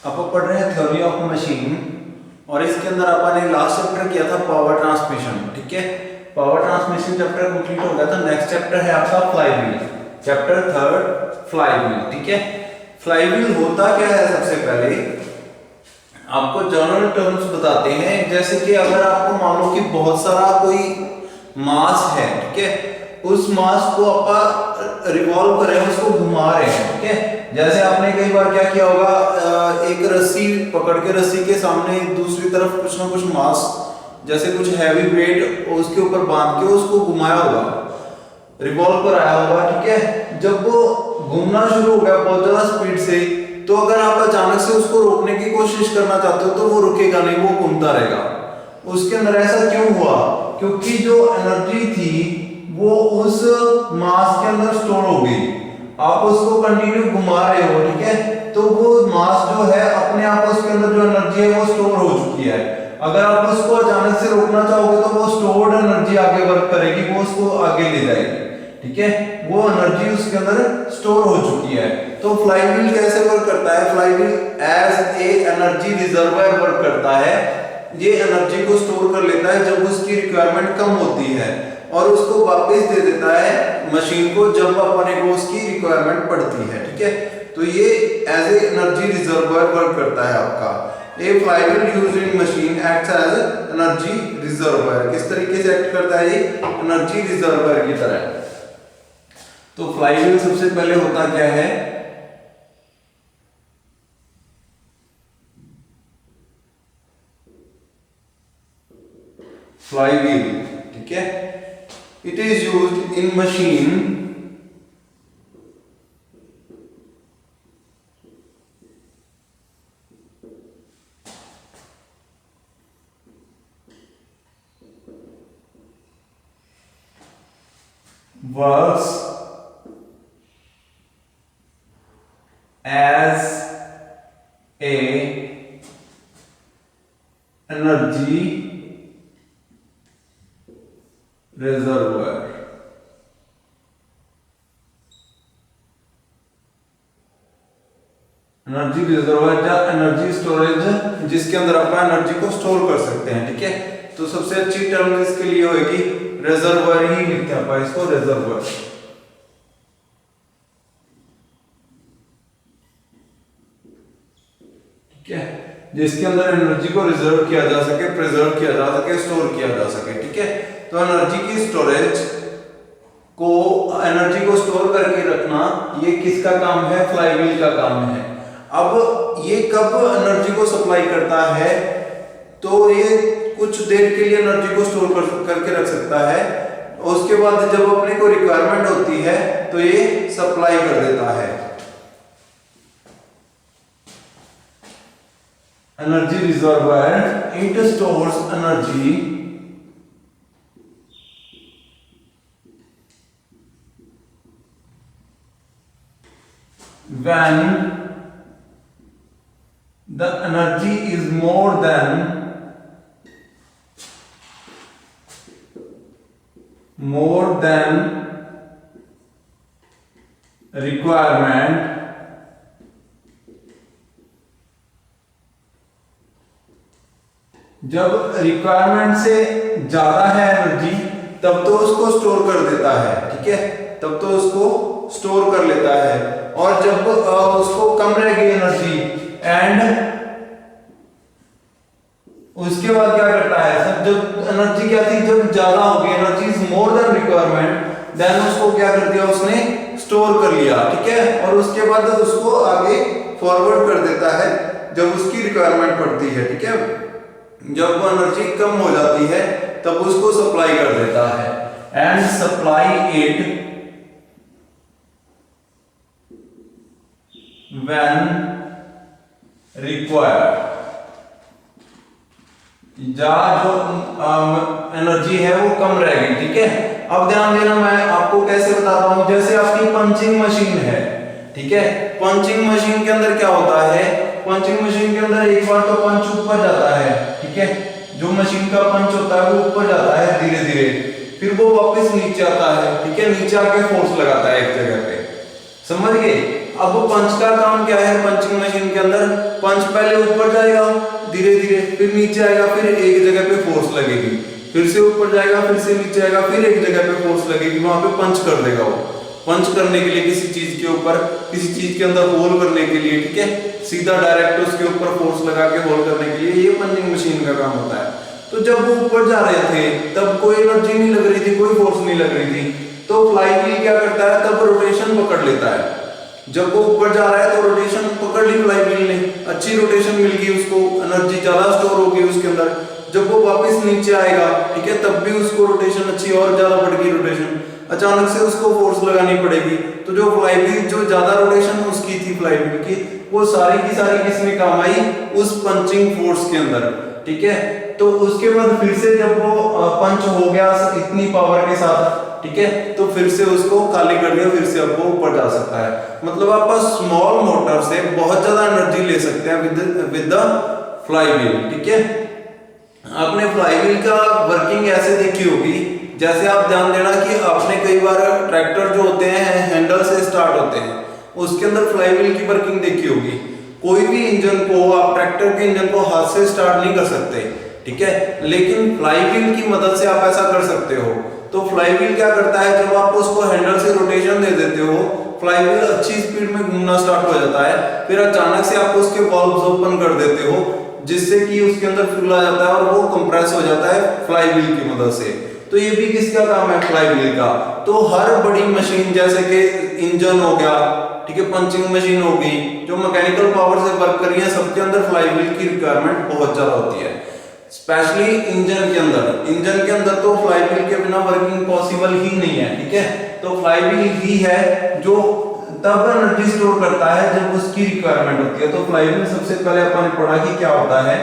अपन पढ़ रहे हैं थ्योरी ऑफ मशीन और इसके अंदर अपन ने लास्ट चैप्टर किया था पावर ट्रांसमिशन। ठीक है, पावर ट्रांसमिशन चैप्टर कंप्लीट हो गया था। नेक्स्ट चैप्टर है आपका फ्लाईव्हील, चैप्टर 3 फ्लाईव्हील। ठीक है, फ्लाईव्हील होता क्या है? सबसे पहले आपको जनरल टर्म्स बताते हैं। जैसे कि अगर आपको मान लो कि बहुत सारा कोई मास है, ठीक है, उस मास को अपन रिवॉल्व कर रहे हैं, उसको घुमा रहे हैं। ठीक है, जैसे आपने कई बार क्या किया होगा, एक रस्सी पकड़ के रस्सी के सामने दूसरी तरफ कुछ ना कुछ मास जैसे कुछ हैवी वेट उसके ऊपर बांध के उसको घुमाया होगा, रिवॉल्व कराया होगा। ठीक है, जब वो घूमना शुरू हो गया बहुत ज्यादा स्पीड से, तो अगर आप अचानक से उसको रोकने की कोशिश करना चाहते हो तो वो रुकेगा नहीं, वो घूमता रहेगा। उसके अंदर ऐसा क्यों हुआ? क्योंकि जो एनर्जी थी वो उस मास के अंदर स्टोर हो गई। आप उसको कंटिन्यू घुमा रहे हो, ठीक है, तो वो मास जो है अपने आप उसके अंदर जो एनर्जी है वो स्टोर हो चुकी है। अगर आप उसको अचानक से रोकना चाहोगे तो वो स्टोर्ड एनर्जी आगे वर्क करेगी, वो उसको आगे ले जाएगी। ठीक है, वो एनर्जी उसके अंदर स्टोर हो चुकी है। तो फ्लाईव्हील कैसे वर्क करता है? Flywheel as a energy reservoir work करता है। ये एनर्जी को स्टोर कर लेता है जब उसकी रिक्वायरमेंट कम होती है और उसको वापस दे देता है मशीन को जब अपने को उसकी रिक्वायरमेंट पड़ती है। ठीक है, तो ये as a energy reservoir work करता है आपका। A flywheel used in machine acts as energy reservoir. किस तरीके से एक्ट करता है ये? एनर्जी रिजर्वायर की तरह। तो फ्लाईव्हील सबसे पहले होता क्या है? फ्लाईव्हील, ठीक है, it is used in machine works as a energy reservoir। Energy reservoir या एनर्जी स्टोरेज, जिसके अंदर अपना एनर्जी को स्टोर कर सकते हैं। ठीक है, तो सबसे अच्छी टर्म इसके लिए होगी रिजर्वायर ही लिखते हैं अपन इसको, रिजर्वायर। ठीक है, जिसके अंदर एनर्जी को रिजर्व किया जा सके, प्रिजर्व किया जा सके, स्टोर किया जा सके। ठीक है, तो एनर्जी की स्टोरेज को, एनर्जी को स्टोर करके रखना, ये किसका काम है? फ्लाईव्हील का काम है। अब ये कब एनर्जी को सप्लाई करता है? तो ये कुछ देर के लिए एनर्जी को स्टोर करके रख सकता है, और उसके बाद जब अपने को रिक्वायरमेंट होती है तो ये सप्लाई कर देता है। Energy reservoir, it stores energy when the energy is more than requirement, जब रिक्वायरमेंट से ज्यादा है एनर्जी तब तो उसको स्टोर कर देता है। ठीक है, तब तो उसको स्टोर कर लेता है, और जब उसको कम रह गई एनर्जी एंड उसके बाद क्या करता है? सब जब एनर्जी क्या थी, जब ज्यादा हो गई, energy is more than requirement, then उसको क्या कर दिया? उसने स्टोर कर लिया। ठीक है, और उसके बाद उसको आगे फॉरवर्ड कर देता है जब उसकी रिक्वायरमेंट पड़ती है। ठीक है, जब वो एनर्जी कम हो जाती है तब उसको सप्लाई कर देता है, and supply it when required। जो एनर्जी है वो कम रहेगी। ठीक है, अब ध्यान देना, मैं आपको कैसे बताता हूं। जैसे आपकी पंचिंग मशीन है, ठीक है, पंचिंग मशीन के अंदर क्या होता है? पंचिंग मशीन के अंदर एक बार तो पंच ऊपर जाता है, ठीक है, जो मशीन का पंच होता है वो ऊपर जाता है धीरे धीरे, फिर वो वापस नीचे आता है। ठीक है, नीचे आके फोर्स लगाता है एक जगह पे, समझ गए? अब पंच का काम क्या है? पंचिंग मशीन के के अंदर पंच पहले ऊपर जाएगा धीरे धीरे, फिर नीचे आएगा, फिर एक जगह पे फोर्स लगेगी, फिर से ऊपर जाएगा, फिर से नीचे आएगा, फिर एक जगह पे फोर्स लगेगी, वहां पे पंच कर देगा वो। पंच करने के लिए किसी चीज के ऊपर, किसी चीज के अंदर होल करने के लिए, ठीक है, सीधा डायरेक्ट उसके ऊपर फोर्स लगा के होल करने के लिए ये पंचिंग मशीन का काम होता है। तो जब वो ऊपर जा रहे थे तब कोई एनर्जी नहीं लग रही थी, कोई फोर्स नहीं लग रही थी, तो फ्लाईव्हील क्या करता है, तब रोटेशन पकड़ लेता है। जब वो ऊपर जा रहा है तो रोटेशन पकड़ ली फ्लाईव्हील ने, अच्छी रोटेशन मिल गई उसको, एनर्जी ज्यादा स्टोर होगी उसके अंदर। जब वो वापस नीचे आएगा, ठीक है, तब भी उसको रोटेशन अच्छी और ज्यादा बढ़ गई रोटेशन, अचानक से उसको फोर्स लगानी पड़ेगी। तो जो फ्लाईव्हील, जो ज्यादा रोटेशन उसकी थी फ्लाईव्हील की, वो सारी की सारी किसमें काम आई, उस पंचिंग फोर्स के अंदर, ठीक है। तो उसके बाद फिर से जब वो पंच हो गया इतनी पावर के साथ, ठीक है, तो फिर से उसको खाली कर दिया, फिर से अब वो ऊपर जा सकता है। मतलब आप स्मॉल मोटर से बहुत ज्यादा एनर्जी ले सकते हैं विद द फ्लाईव्हील, ठीक है। आपने फ्लाईव्हील का वर्किंग ऐसे देखी होगी, जैसे आप ध्यान देना कि आपने कई बार ट्रैक्टर जो होते हैं हैंडल से स्टार्ट होते हैं, उसके अंदर फ्लाईव्हील की वर्किंग देखी होगी। कोई भी इंजन को, आप ट्रैक्टर के इंजन को हाथ से स्टार्ट नहीं कर सकते, ठीक है, लेकिन फ्लाईव्हील की मदद से आप ऐसा कर सकते हो। तो फ्लाईव्हील क्या करता है, जब आप उसको हैंडल से रोटेशन दे देते हो, फ्लाईव्हील अच्छी स्पीड में घूमना स्टार्ट हो जाता है, फिर अचानक से आप उसके वाल्व्स ओपन कर देते हो, जिससे कि उसके अंदर फ्यूल आ जाता है और वो कंप्रेस हो जाता है फ्लाईव्हील की मदद से। तो ये भी किसका काम है, फ्लाईव्हील का। तो हर बड़ी मशीन जैसे कि इंजन हो गया, ठीक है, पंचिंग मशीन हो गई, जो मैकेनिकल पावर से वर्क कर रही है, सबके अंदर फ्लाईव्हील की रिक्वायरमेंट बहुत ज्यादा होती है। स्पेशली इंजन के अंदर तो फ्लाईव्हील के बिना वर्किंग पॉसिबल ही नहीं है, ठीक है। तो फ्लाईव्हील ही है जो तब एनर्जी स्टोर करता है जब उसकी रिक्वायरमेंट होती है। तो फ्लाईव्हील सबसे पहले अपन ने पढ़ा कि क्या होता है,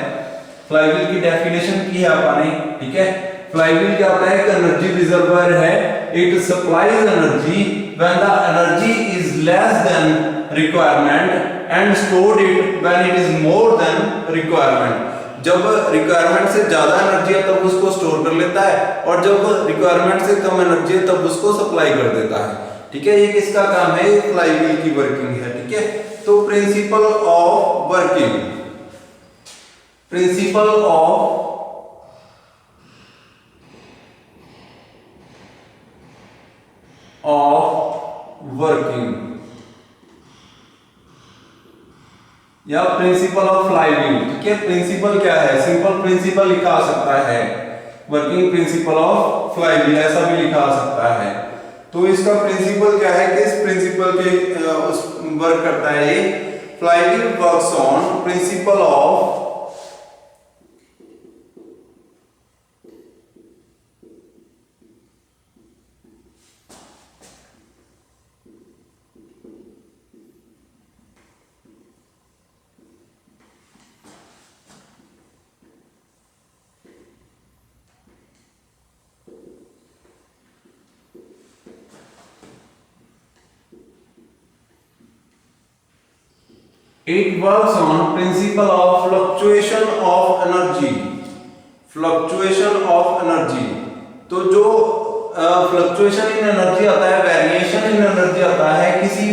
फ्लाईव्हील की डेफिनेशन की है अपन ने, ठीक है। फ्लाईव्हील क्या होता है, एक एनर्जी रिजर्वायर है, it supplies energy when the energy is less than requirement and stored it when it is more than requirement. जब रिक्वायरमेंट से ज्यादा एनर्जी है तब उसको स्टोर कर लेता है, और जब रिक्वायरमेंट से कम एनर्जी है तब उसको सप्लाई कर देता है, ठीक है। ये किसका काम है, ये फ्लाईव्हील की वर्किंग है, ठीक है। तो principle of working, principle of working या प्रिंसिपल ऑफ फ्लाईव्हील, ठीक है। प्रिंसिपल क्या है, सिंपल प्रिंसिपल लिखा आ सकता है, वर्किंग प्रिंसिपल ऑफ फ्लाईव्हील ऐसा भी लिखा आ सकता है। तो इसका प्रिंसिपल क्या है, किस प्रिंसिपल के उस वर्क करता है ये, flywheel works on principle of It works on principle of fluctuation of energy, fluctuation of energy। तो जो फ्लक्चुएशन इन एनर्जी आता है, वेरिएशन इन एनर्जी आता है किसी,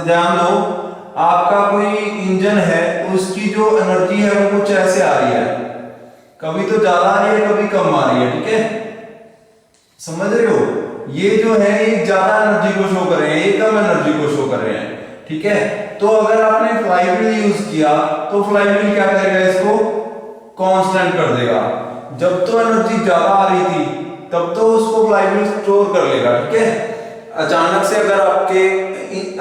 ध्यान दो, आपका कोई इंजन है, उसकी जो एनर्जी है वो कुछ ऐसे आ रही है, कभी तो ज्यादा आ रही है, कभी कम आ रही है, ठीक है, समझ रहे हो। ये जो है ये ज्यादा एनर्जी को शो कर रहे हैं, ये कम एनर्जी को शो कर रहे हैं, ठीक है। तो अगर आपने फ्लाईव्हील यूज किया तो फ्लाईव्हील क्या करेगा, इसको कांस्टेंट कर देगा। जब तो एनर्जी ज्यादा आ रही थी तब तो उसको फ्लाईव्हील स्टोर कर लेगा, ठीक है। अचानक से अगर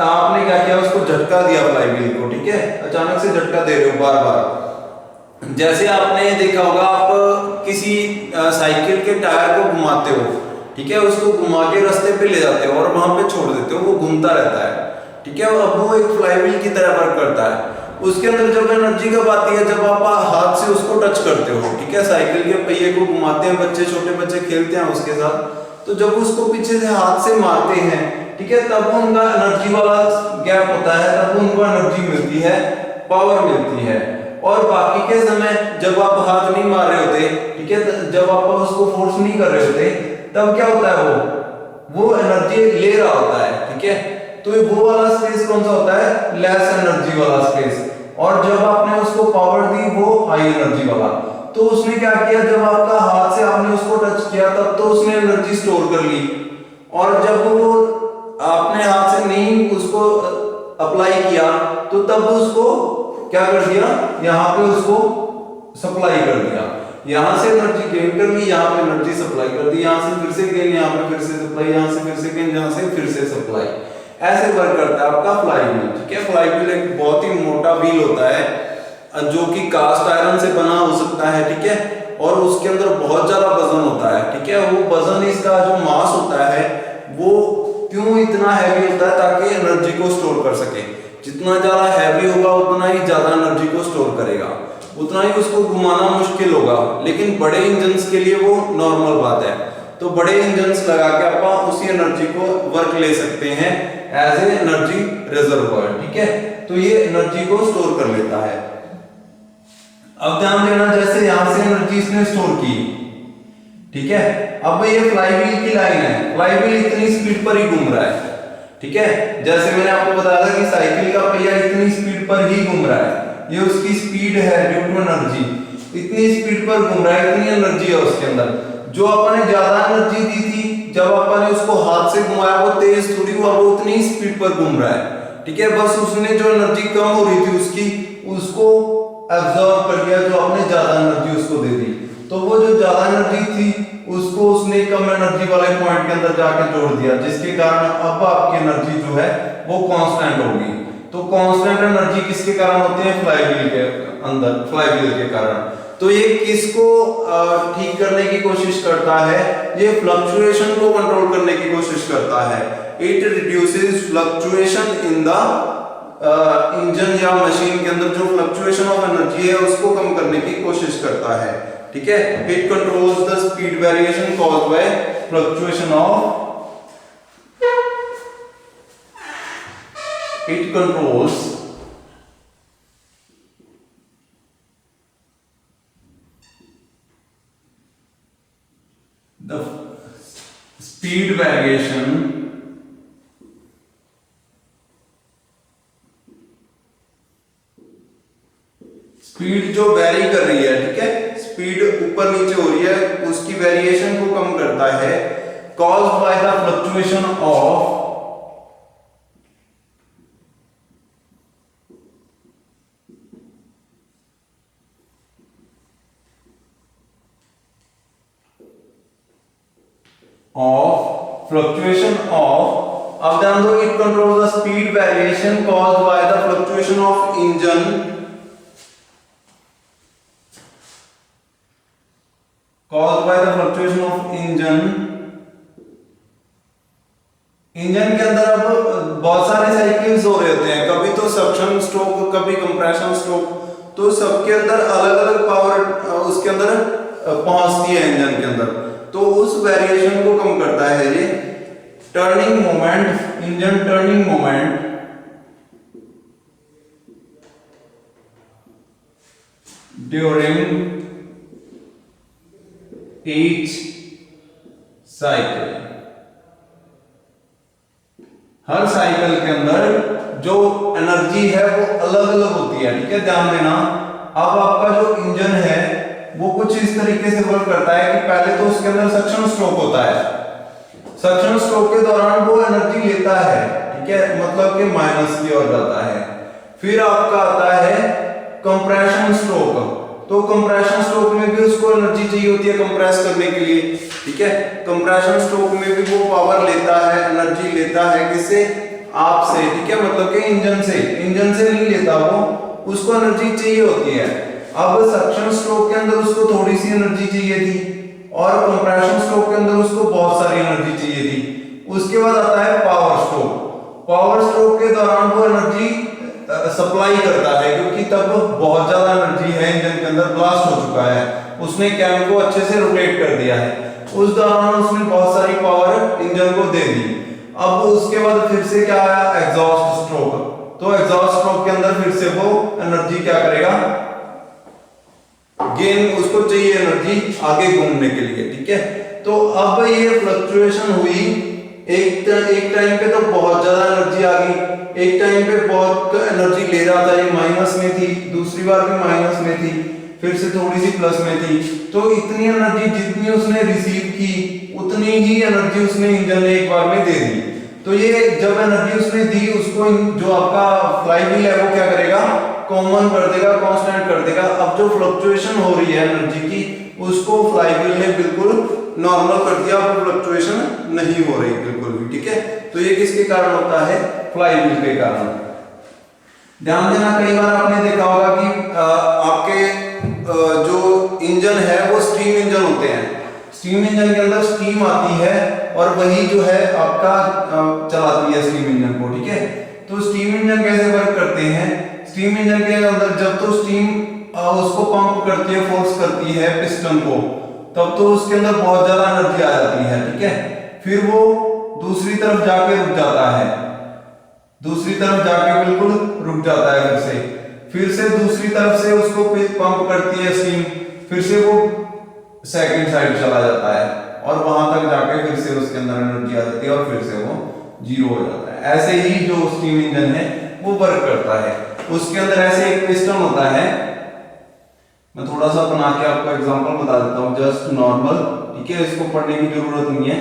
आपने क्या किया, उसको झटका दिया फ्लाईव्हील को, ठीक है, अचानक से झटका दे रहे हो बार बार। जैसे आपने देखा होगा, आप किसी साइकिल के टायर को घुमाते हो, ठीक है, उसको घुमा के रास्ते पे ले जाते हो और वहां पे छोड़ देते हो, वो घूमता रहता है, ठीक है। अब वो एक फ्लाईव्हील की तरह वर्क करता है। उसके अंदर जब एनर्जी कब आती है, जब आप हाथ से उसको टच करते हो, ठीक है, साइकिल के पहिए को घुमाते हैं बच्चे, छोटे बच्चे खेलते हैं उसके साथ, तो जब उसको पीछे से हाथ से मारते हैं, ठीक है, तब उनका एनर्जी वाला गैप होता है, तब उनको एनर्जी मिलती है, पावर मिलती है। और बाकी के समय जब आप हाथ नहीं मार रहे होते, ठीक है, जब आप उसको फोर्स नहीं कर रहे होते, तब क्या होता है, वो एनर्जी ले रहा होता है, ठीक है। तो ये वो वाला स्पेस कौन सा होता है, लेस एनर्जी वाला स्पेस, और जब आपने उसको पावर दी वो हाई एनर्जी वाला। तो उसने क्या किया, जब आपका हाथ से आपने उसको टच किया तब तो उसने एनर्जी स्टोर कर ली, और जब वो आपने हाथ से नहीं उसको अप्लाई किया तो तब उसको क्या कर दिया, यहाँ पे उसको सप्लाई कर दिया, यहां से एनर्जी गेन कर ली, यहाँ पे एनर्जी सप्लाई कर दी, यहां से फिर से गेन, यहाँ पे फिर से सप्लाई, यहां से फिर से गेन, यहां से फिर से सप्लाई। ऐसे वर्क करता है आपका फ्लाई व्हील। ठीक है, फ्लाई व्हील एक बहुत ही मोटा व्हील होता है जो कि कास्ट आयरन से बना हो सकता है। ठीक है, और उसके अंदर बहुत ज्यादा वजन होता है। ठीक है, वो वजन, इसका जो मास होता है वो क्यों इतना हैवी होता है, ताकि एनर्जी को स्टोर कर सके। जितना ज्यादा हैवी होगा उतना ही ज्यादा एनर्जी को स्टोर करेगा, उतना ही उसको घुमाना मुश्किल होगा, लेकिन बड़े इंजन्स के लिए वो नॉर्मल बात है। तो बड़े इंजन्स लगा के आप उसी एनर्जी को वर्क ले सकते हैं एज ए एनर्जी रिजर्वोयर। ठीक है, तो ये एनर्जी को स्टोर कर लेता है। अब ध्यान देना, जैसे यहां से एनर्जी इसने स्टोर की, ठीक है, अब ये फ्लाई व्हील की लाइन है, फ्लाई व्हील इतनी स्पीड पर ही घूम रहा है। ठीक है, जैसे मैंने आपको बताया था कि साइकिल का पहिया इतनी स्पीड पर ही घूम रहा है, ये उसकी स्पीड है ड्यू टू एनर्जी, इतनी स्पीड पर घूम रहा है, इतनी एनर्जी है उसके अंदर। जो अपन ने ज्यादा एनर्जी दी थी, जब अपन ने उसको हाथ से घुमाया वो तेज थोड़ी हुआ, वो उतनी स्पीड पर घूम रहा है। ठीक है, बस उसने जो एनर्जी कम हो रही थी उसकी, उसको एब्जॉर्ब कर लिया, जो आपने ज्यादा एनर्जी उसको दे दी। तो वो जो ज्यादा एनर्जी थी उसको उसने कम एनर्जी वाले पॉइंट के अंदर जाके जोड़ दिया, जिसके कारण अब आपकी एनर्जी जो है वो कांस्टेंट होगी। तो कांस्टेंट एनर्जी किसके कारण होती है, फ्लाई व्हील के अंदर, फ्लाई व्हील के कारण। तो ये किसको ठीक करने की कोशिश करता है, ये फ्लक्चुएशन को कंट्रोल करने की कोशिश करता है। It reduces fluctuation in the engine या मशीन के अंदर जो फ्लक्चुएशन ऑफ एनर्जी है उसको कम करने की कोशिश करता है। ठीक है, it controls the speed variation caused bye fluctuation of, it controls the speed variation speed जो वेरी कर रही है, ठीक है, स्पीड ऊपर नीचे हो रही है, उसकी वेरिएशन को कम करता है, caused by the fluctuation of fluctuation of, अब ध्यान दो, it controls the speed variation caused by the fluctuation of engine, caused by the fluctuation of engine। Engine के अंदर अब बहुत सारे साइकिल्स हो रहे होते हैं, कभी तो सक्शन स्ट्रोक, कभी कंप्रेशन स्ट्रोक, तो सबके अंदर अलग अलग पावर उसके अंदर पहुंचती है इंजन के अंदर। तो उस वेरिएशन को कम करता है ये turning moment, engine turning moment during each cycle. हर साइकिल के अंदर जो एनर्जी है वो अलग अलग होती है। ठीक है, ध्यान देना, अब आपका जो इंजन है वो कुछ इस तरीके से वर्क करता है कि पहले तो उसके अंदर सक्शन स्ट्रोक होता है, सक्शन स्ट्रोक के दौरान वो एनर्जी लेता है, ठीक है, मतलब कि माइनस की ओर जाता है। फिर आपका आता है कंप्रेशन स्ट्रोक, तो कंप्रेशन स्ट्रोक में भी उसको एनर्जी चाहिए होती है कंप्रेस करने के लिए। ठीक है, कंप्रेशन स्ट्रोक में भी वो पावर लेता है, एनर्जी लेता है, किससे, आपसे। ठीक है, मतलब कि इंजन से नहीं लेता वो, उसको एनर्जी चाहिए होती है। अब सक्शन स्ट्रोक के अंदर उसको थोड़ी सी एनर्जी चाहिए थी और कंप्रेशन स्ट्रोक के अंदर उसको बहुत सारी एनर्जी चाहिए थी। उसके बाद आता है पावर स्ट्रोक। पावर स्ट्रोक के दौरान वो एनर्जी सप्लाई करता है, क्योंकि तब बहुत ज्यादा एनर्जी है इंजन के अंदर, ब्लास्ट हो चुका है, उसने कैम को अच्छे से रोटेट कर दिया है, उस दौरान उसने बहुत सारी पावर इंजन को दे दी। अब उसके बाद फिर से क्या आया, एग्जॉस्ट स्ट्रोक। तो एग्जॉस्ट स्ट्रोक के अंदर फिर से वो एनर्जी क्या करेगा, गेन, उसको चाहिए एनर्जी आगे घूमने के लिए। ठीक है, तो अब ये फ्लक्चुएशन हुई एक टाइम पे तो बहुत ज्यादा एनर्जी आ गई, एक टाइम पे बहुत एनर्जी ले रहा था, ये माइनस में थी, दूसरी बार भी माइनस में थी, फिर से थोड़ी सी प्लस में थी। तो इतनी एनर्जी जितनी उसने रिसीव की उतनी ही एनर्जी उसने इंजन ने एक बार में दे दी। तो ये जब एनर्जी उसने दी उसको जो आपका फ्लाईव्हील है वो क्या करेगा, कॉमन कर देगा, कांस्टेंट कर देगा। अब जो फ्लक्चुएशन हो रही है एनर्जी की उसको फ्लाईव्हील ने बिल्कुल नॉर्मल कर दिया, अब फ्लक्चुएशन नहीं हो रही बिल्कुल भी, ठीक है। तो ये किसके कारण होता है, फ्लाईव्हील के कारण। ध्यान देना, कई बार आपने देखा होगा कि आपके जो इंजन है वो स्टीम इंजन होते हैं, स्टीम इंजन के अंदर स्टीम आती है और वही जो है आपका चलाती है स्टीम इंजन को, ठीक है। तो स्टीम इंजन कैसे वर्क करते हैं, स्टीम इंजन के अंदर जब तो स्टीम उसको पंप करती है, फोर्स करती है पिस्टन को, तब तो उसके अंदर बहुत ज्यादा एनर्जी आ जाती है, ठीक है। फिर वो दूसरी तरफ जाके रुक जाता है, दूसरी तरफ जाके बिल्कुल रुक जाता है, फिर से दूसरी तरफ से उसको पंप करती है स्टीम, फिर से वो सेकंड साइड चला जाता है और वहां तक जाके फिर से उसके अंदर एनर्जी आ जाती है और फिर से वो जीरो हो जाता है। ऐसे ही जो स्टीम इंजन है वो वर्क करता है। उसके अंदर ऐसे एक पिस्टन होता है, मैं थोड़ा सा बना के आपको एग्जांपल बता देता हूं, जस्ट नॉर्मल, ठीक है, इसको पढ़ने की जरूरत नहीं है।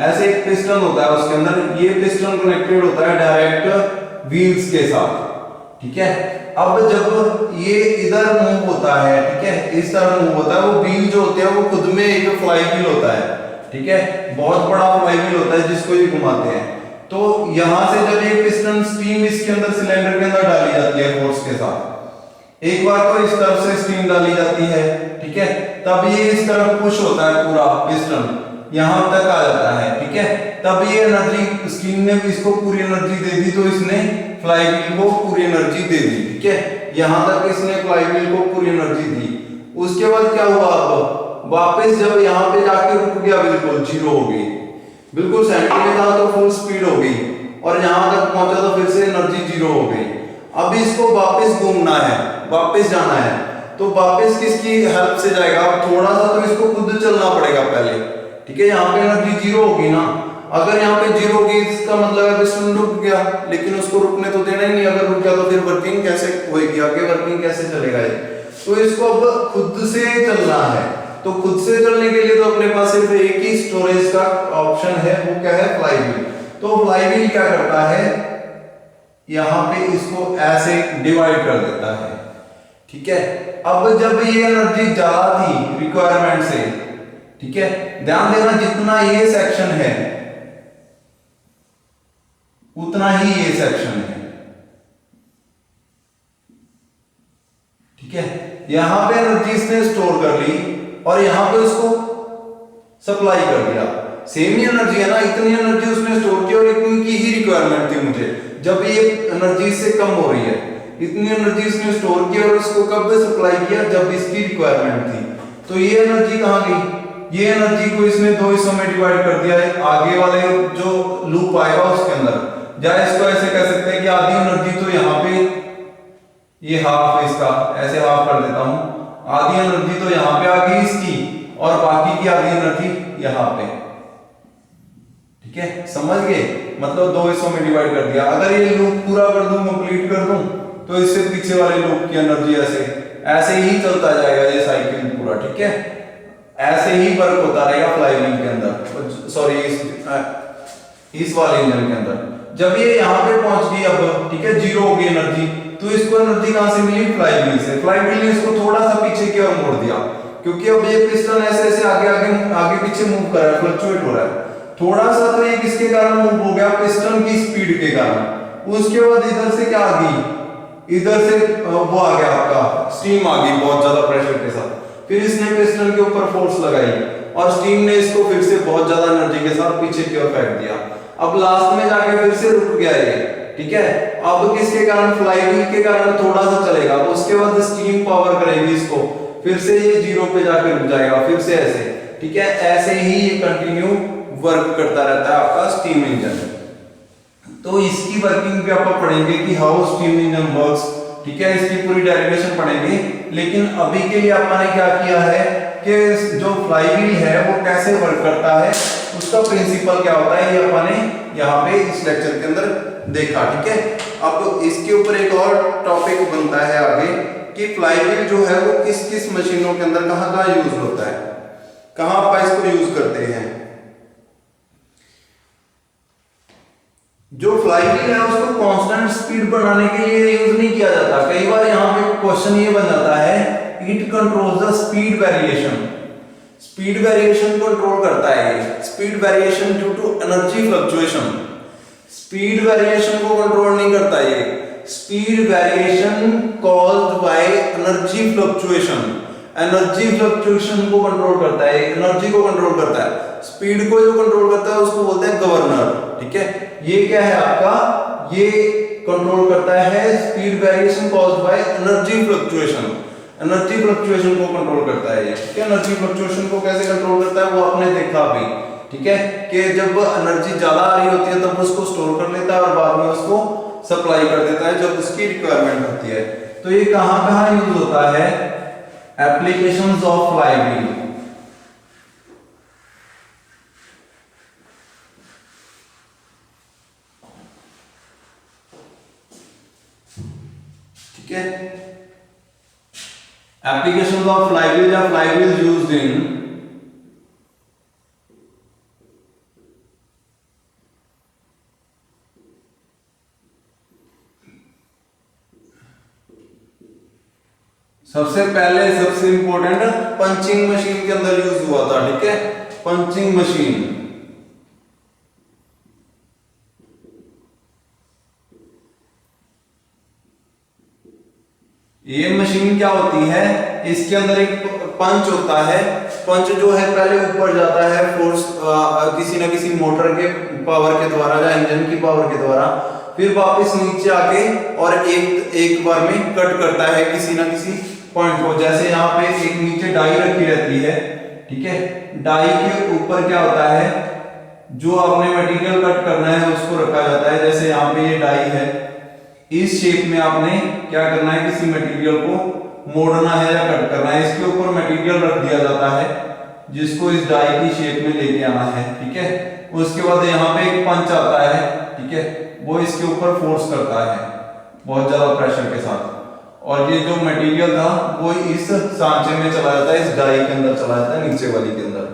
ऐसे एक पिस्टन होता है, उसके अंदर ये पिस्टन कनेक्टेड होता है डायरेक्ट व्हील्स के साथ, ठीक है। अब जब ये इधर मूव होता है, ठीक है, इस तरह मूव होता है, वो व्हील जो होते हैं वो खुद में एक फ्लाई व्हील होता है, ठीक है, बहुत बड़ा फ्लाई व्हील होता है जिसको ये घुमाते हैं। तो यहां से जब ये पिस्टन स्टीम इसके अंदर सिलेंडर के अंदर डाली जाती है फोर्स के साथ, एक बार तो इस तरफ से स्टीम डाली जाती है, ठीक है, तब ये इस तरफ पुश होता है, पूरा पिस्टन यहां तक आ जाता है, ठीक है। तब ये एनर्जी स्टीम ने इसको पूरी एनर्जी दे दी, तो इसने फ्लाईव्हील को पूरी एनर्जी दे दी, ठीक है, यहां तक इसने फ्लाईव्हील को पूरी एनर्जी दी। उसके बाद क्या हुआ, अब वापस जब यहां पे जाके रुक गया, बिल्कुल जीरो हो गई, बिल्कुल सेंटर में था तो फुल स्पीड हो गई और यहां तक पहुंचा तो फिर से एनर्जी जीरो हो गई। अब इसको वापस घूमना है, वापस जाना है, तो वापस किसकी हेल्प से जाएगा, थोड़ा सा तो इसको खुद चलना पड़ेगा पहले, ठीक है। यहाँ पे एनर्जी जीरो होगी ना, अगर यहाँ पे जीरो होगी इसका मतलब है पिस्टन रुक गया, लेकिन उसको रुकने तो देना ही नहीं, अगर रुक गया तो फिर वर्किंग कैसे होगी, आगे वर्किंग कैसे चलेगा ये। तो इसको अब खुद से चलना है, तो खुद से चलने के लिए तो अपने पास सिर्फ एक ही स्टोरेज का ऑप्शन है, वो क्या है, फ्लाईव्हील। तो फ्लाईव्हील क्या करता है, यहां पे इसको ऐसे डिवाइड कर देता है, ठीक है। अब जब ये एनर्जी ज्यादा थी रिक्वायरमेंट से, ठीक है, ध्यान देना जितना ये सेक्शन है उतना ही ये सेक्शन है, ठीक है। यहां पे एनर्जी इसने स्टोर कर ली और यहां पे उसको सप्लाई कर दिया, सेम ही एनर्जी है ना, इतनी एनर्जी उसने स्टोर की और इतनी की ही रिक्वायरमेंट थी मुझे, जब ये एनर्जी से कम हो रही है, इतनी एनर्जी इसने स्टोर की और इसको कब सप्लाई किया, जब इसकी रिक्वायरमेंट थी। तो ये एनर्जी कहां गई, ये एनर्जी को इसने दो हिस्सों में डिवाइड कर दिया है, आगे वाले जो लूप आएगा उसके अंदर, या इसको ऐसे कह सकते हैं कि आधी एनर्जी तो यहाँ पे, ये हाफ इसका ऐसे हाफ कर देता हूं, आधी एनर्जी तो यहाँ पे आ गई इसकी और बाकी की आधी एनर्जी यहाँ पे, ठीक है, समझ गए, मतलब दो हिस्सों में डिवाइड कर दिया। अगर ये लूप पूरा कर दूं, कंप्लीट कर दूं, तो इससे पीछे वाले लूप की एनर्जी ऐसे ही चलता जाएगा ये साइकिल पूरा, ठीक है, ऐसे ही वर्क होता रहेगा फ्लाईव्हील के अंदर, सॉरी इस वाले इंजन के अंदर। जब ये यहाँ पे पहुंच गई अब, ठीक है, जीरो हो गई एनर्जी, तो इसको एनर्जी कहां से मिली, फ्लाईव्हील से। फ्लाईव्हील ने इसको थोड़ा सा पीछे की ओर मोड़ दिया, क्योंकि अब ये पिस्टन ऐसे आगे पीछे मूव कर रहा है, फ्लक्चुएट हो रहा है थोड़ा सा, तो ये किसके कारण मूव हो गया, पिस्टन की स्पीड के कारण। उसके बाद इधर से क्या आ गई, इधर से वो आ गया आपका स्टीम आ गई बहुत ज्यादा प्रेशर के साथ, फिर इसने पिस्टन के ऊपर फोर्स लगाई और स्टीम ने इसको फिर से बहुत ज्यादा एनर्जी के साथ पीछे की ओर फेंक दिया। अब लास्ट में जाके फिर से रुक गया ये, ठीक है। अब किसके कारण, फ्लाईव्हील के कारण थोड़ा सा चलेगा, उसके बाद स्टीम पावर करेगी इसको, फिर से ये जीरो पे जाके रुक जाएगा, फिर से ऐसे, ठीक है, ऐसे ही ये कंटिन्यू वर्क करता रहता है आपका स्टीम इंजन। तो इसकी वर्किंग पे आप पढ़ेंगे कि हाउ स्टीम इंजन वर्क्स, ठीक है, इसकी पूरी डेरिवेशन पढ़ेंगे। लेकिन अभी के लिए आपने क्या किया है, कि जो फ्लाईव्हील है वो कैसे वर्क करता है, उसका प्रिंसिपल क्या होता है, ये अपने यहाँ पे इस लेक्चर के अंदर देखा। ठीक है, अब इसके ऊपर एक और टॉपिक बनता है आगे कि फ्लाईव्हील जो है वो किस किस मशीनों के अंदर कहाँ कहाँ यूज होता है, कहाँ आप इसको यूज करते हैं। जो फ्लाईव्हील है उसको कांस्टेंट स्पीड बनाने के लिए यूज नहीं किया जाता। कई बार यहाँ पे क्वेश्चन ये बन जाता है, it controls the speed variation. Speed variation control करता है, speed variation due to energy fluctuation. Speed variation को कंट्रोल नहीं करता ये, speed variation caused by energy fluctuation. Energy fluctuation को कंट्रोल करता है, एनर्जी को कंट्रोल करता है। स्पीड को जो कंट्रोल करता है उसको बोलते हैं गवर्नर। ठीक है, ये क्या है आपका, ये कंट्रोल करता है speed variation caused by energy fluctuation. Energy fluctuation को कंट्रोल करता है ये। ठीक है, एनर्जी फ्लक्चुएशन को कैसे कंट्रोल करता है वो आपने देखा अभी। ठीक है, कि जब एनर्जी ज्यादा आ रही होती है तब उसको स्टोर कर लेता है और बाद में उसको सप्लाई कर देता है जब उसकी रिक्वायरमेंट होती है। तो ये कहां कहां यूज होता है, एप्लीकेशंस ऑफ फ्लाईव्हील। ठीक है, एप्लीकेशंस ऑफ फ्लाईव्हील या फ्लाईव्हील यूज्ड इन सबसे पहले सबसे इंपॉर्टेंट पंचिंग मशीन के अंदर यूज हुआ था। ठीक है, पंचिंग मशीन। ये मशीन क्या होती है, इसके अंदर एक पंच होता है। पंच जो है पहले ऊपर जाता है फोर्स किसी ना किसी मोटर के पावर के द्वारा या इंजन की पावर के द्वारा, फिर वापस नीचे आके और एक बार में कट करता है किसी ना किसी पॉइंट को। जैसे यहाँ पे एक नीचे डाई रखी रहती है। ठीक है, डाई के ऊपर क्या होता है, जो आपने मटेरियल कट करना है उसको रखा जाता है। जैसे यहाँ पे ये डाई है, इस शेप में आपने क्या करना है, किसी मटेरियल को मोड़ना है या कट करना है। इसके ऊपर मटेरियल रख दिया जाता है जिसको इस डाई की शेप में लेके आना है। ठीक है, उसके बाद यहाँ पे एक पंच आता है। ठीक है, वो इसके ऊपर फोर्स करता है बहुत ज्यादा प्रेशर के साथ, और ये जो मटेरियल था वो इस सांचे में चला जाता है, इस डाई के अंदर चला जाता है, नीचे वाली के अंदर।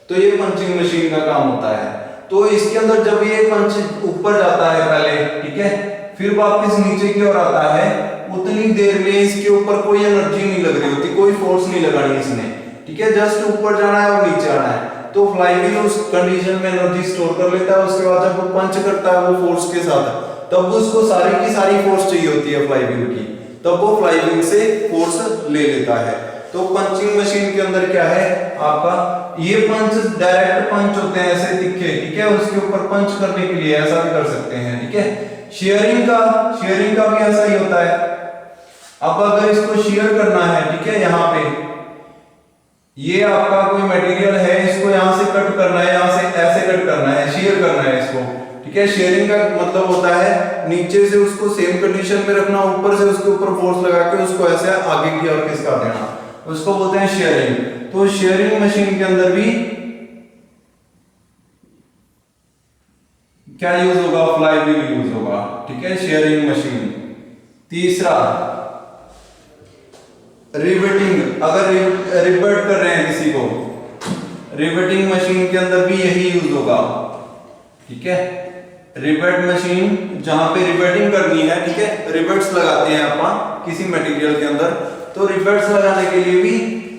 तो ये पंचिंग मशीन का काम होता है। तो इसके अंदर जब ये पंच ऊपर जाता है पहले, ठीक है, फिर वापस नीचे की ओर आता है, उतनी देर में इसके ऊपर कोई एनर्जी नहीं लग रही होती, कोई फोर्स नहीं लगानी इसने। ठीक है, जस्ट ऊपर जाना है और नीचे आना है। तो फ्लाईव्हील उस कंडीशन में एनर्जी स्टोर कर लेता है। उसके बाद जब वो पंच करता है वो फोर्स के साथ, तब उसको सारी की सारी फोर्स चाहिए होती है फ्लाईव्हील की, तब वो फ्लाईव्हील से फोर्स ले लेता है। तो पंचिंग मशीन के अंदर क्या है आपका, ये पंच डायरेक्ट पंच होते हैं ऐसे तिखे। ठीक है, उसके ऊपर पंच करने के लिए ऐसा भी कर सकते हैं। ठीक है, शेयरिंग का भी ऐसा ही होता है। अब अगर इसको शेयर करना है, ठीक है, यहाँ पे ये आपका कोई मटेरियल है, इसको यहाँ से कट करना है, यहाँ से ऐसे कट करना है, शेयर करना है इसको। ठीक है, शेयरिंग का मतलब होता है नीचे से उसको सेम कंडीशन में रखना, ऊपर से उसके ऊपर फोर्स लगा के उसको ऐसे आगे की ओर खिसका देना, उसको बोलते हैं शेयरिंग। तो शेयरिंग मशीन के अंदर भी क्या यूज होगा, फ्लाईव्हील यूज होगा। ठीक है, शेयरिंग मशीन। तीसरा रिवेटिंग, अगर रिवेट कर रहे हैं किसी को, रिवेटिंग मशीन के अंदर भी यही यूज होगा। ठीक है, रिवेट मशीन जहां पे रिवेटिंग करनी है, ठीक है, रिवेट्स लगाते हैं अपन किसी मटेरियल के अंदर, तो रिवेट्स लगाने के लिए भी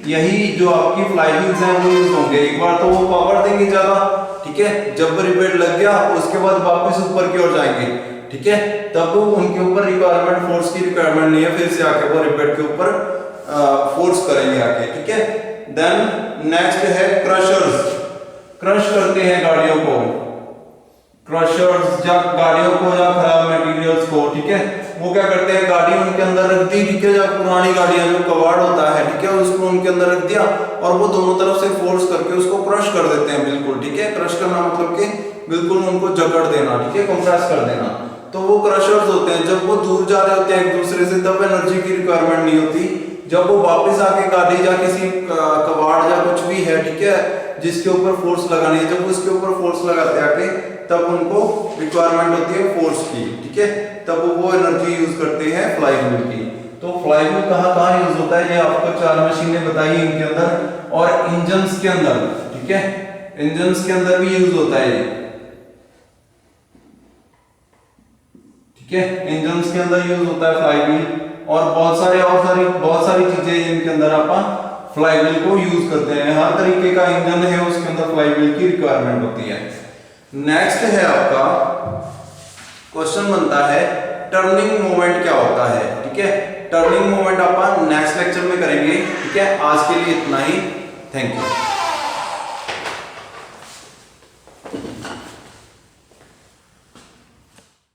यही जो आपकी फ्लाईव्हील्स हैं वो यूज होंगे। एक बार तो वो पावर देंगे ज्यादा, ठीक है, जब रिवेट लग गया उसके बाद वापस ऊपर की ओर जाएंगे। ठीक है, तब उनके ऊपर रिक्वायरमेंट, फोर्स की रिक्वायरमेंट नहीं है, फिर से आके वो रिवेट के ऊपर फोर्स करेंगे आके। ठीक है, देन नेक्स्ट है क्रशर्स। क्रश करते हैं गाड़ियों को, क्रशर्स या गाड़ियों को या खराब मटेरियल्स को। ठीक है, वो क्या करते हैं, गाड़ी उनके अंदर रख दी, ठीक है, या पुरानी गाड़ियां जो कबाड़ होता है, ठीक है, उसको उनके अंदर रख दिया और वो दोनों तरफ से फोर्स करके उसको क्रश कर देते हैं बिल्कुल। ठीक है, क्रश करना मतलब कि बिल्कुल उनको जकड़ देना, ठीक है, कंप्रेस कर देना। तो वो क्रशर्स होते हैं। जब वो दूर जा रहे होते हैं एक दूसरे से, तब एनर्जी की रिक्वायरमेंट नहीं होती, जब वो वापस आके गाड़ी या किसी कबाड़ या कुछ भी है, ठीक है, जिसके ऊपर फोर्स लगानी है, जब उसके ऊपर फोर्स लगाते आके तब उनको रिक्वायरमेंट होती है फोर्स की, ठीक है, तब वो एनर्जी यूज करते हैं फ्लाईव्हील की। तो फ्लाईव्हील कहाँ कहाँ यूज होता है, ये आपको 4 मशीनें बताई इनके अंदर, और इंजन्स के अंदर, ठीक है, इंजन्स के अंदर भी यूज होता है ये, ठीक है, इंजन्स के अंदर यूज होता है फ्लाईव्हील, और बहुत सारी चीजें इनके अंदर आप फ्लाईव्हील को यूज करते हैं। हर तरीके का इंजन है उसके अंदर फ्लाईव्हील की रिक्वायरमेंट होती है। नेक्स्ट है आपका क्वेश्चन बनता है टर्निंग मोमेंट क्या होता है, ठीक है, टर्निंग मोमेंट आप नेक्स्ट लेक्चर में करेंगे, ठीक है। आज के लिए इतना ही, थैंक यू।